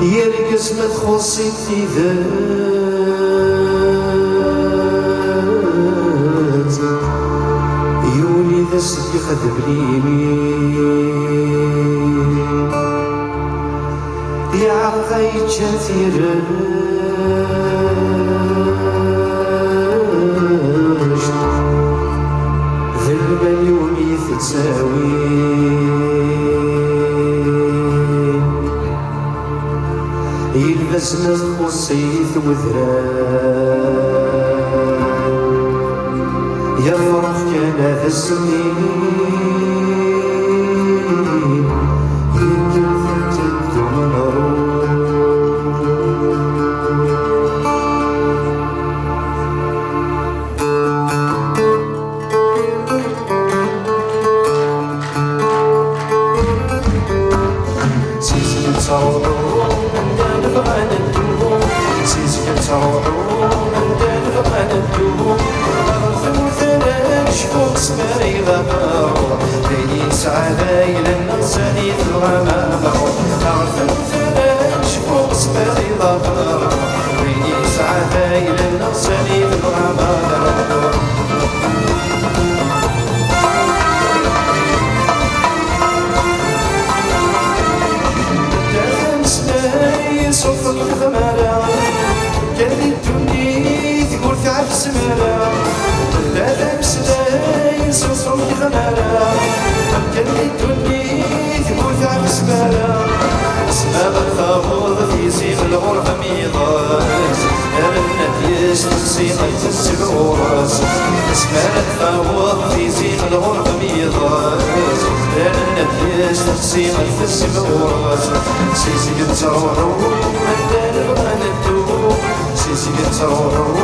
يرقص ما تخصي التيذات يولي ذا صديق دبريمين يعرق يتشاثير ذا المليون يتساوي يلبسنا الخصيث وذران يفرح كان ذا السنين يدفت الدمر سيزي تصوروا نبغى ندوم سيزي تصوروا نبغى ندوم ثمثنا نشفوق سماري ضباو ليلي سعاداي للنصاني الغمام ثمثنا نشفوق سماري ضباو ليلي سعاداي للنصاني الغمام صوت الغمارة كان الدنيا تقول تعب سمارة لا مسلاي صوت الغمارة كان الدنيا تقول تعب سمارة اسماء الثابوض في زيغ الغرفة ميضاس أمنت يستقسيم السبوراس اسماء الثابوض في زيغ الغرفة ميضاس أمنت يستقسيم السبوراس سيسي تروحوا مدان نبغى ندوم سيسي تروحوا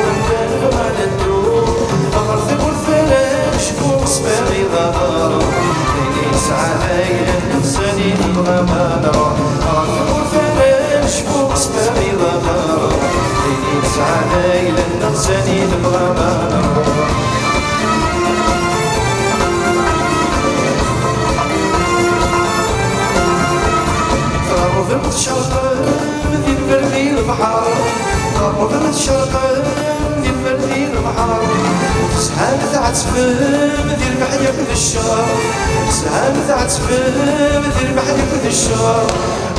مدان نبغى ندوم أغرثب الفلاش فوق سباغي ظهر ليلي سعاداي الإنساني نبغى ما نروح أغرثب الفلاش فوق سباغي ظهر ليلي سعاداي الإنساني نبغى ما نروح ضربت شرقا ذي البردي البحر ضربت شرقا ذي البردي البحر سهامة عتفم ذي البحر في الشهر سهامة عتفم ذي البحر في الشهر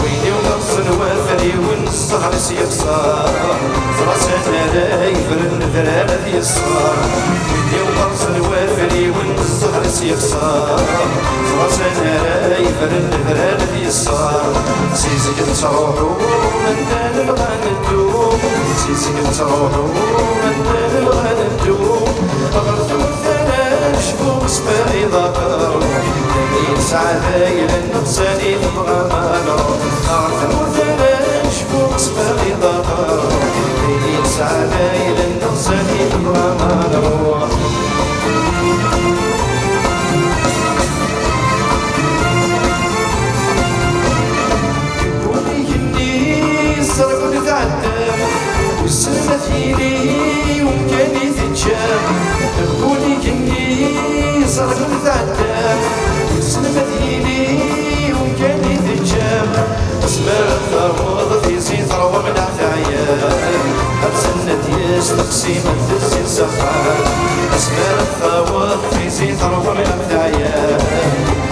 ويلي ونقص الوافري والصهر سيخسر راسنا لا يفرن ذرارة ذي الصهر ويلي ونقص الوافري والصهر سيخسر راسنا لا يفرن ذرارة ذي الصهر سيزك تروحوا مدان نبغى ندوم سيزك تروحوا مدان نبغى ندوم أغرثوا الثلاث فوق سباغي ظهر ليلي سعاداي للنقصاني نبغى ما نروح أغرثوا الثلاث فوق سباغي ظهر ليلي سعاداي للنقصاني نبغى ما نروح والسلمة فيني ومكاني تتجاب قولي كني صرق نتعدام والسلمة فيني ومكاني تتجاب اسمار الثروض في زين ثروة من عتايام أبسنة يستقسيم الدزين سخار اسمار الثروض في زين ثروة من عتايام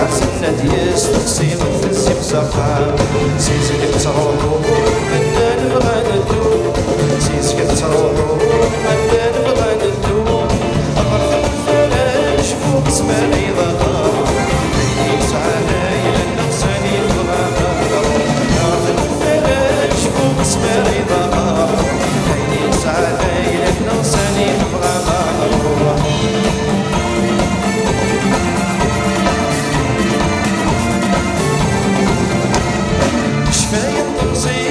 أبسنة يستقسيم الدزين سخار سيزك تروحوا مدان نبغى ندوم سيسك تروحوا مدان نبغى ندوم أغرثب الفلاش فوق سماني ظهر ليلي سعاداي للنقصاني نبغى ما نروح أغرثب الفلاش فوق سماني ظهر ليلي سعاداي للنقصاني نبغى ما نروح شفايا التمصير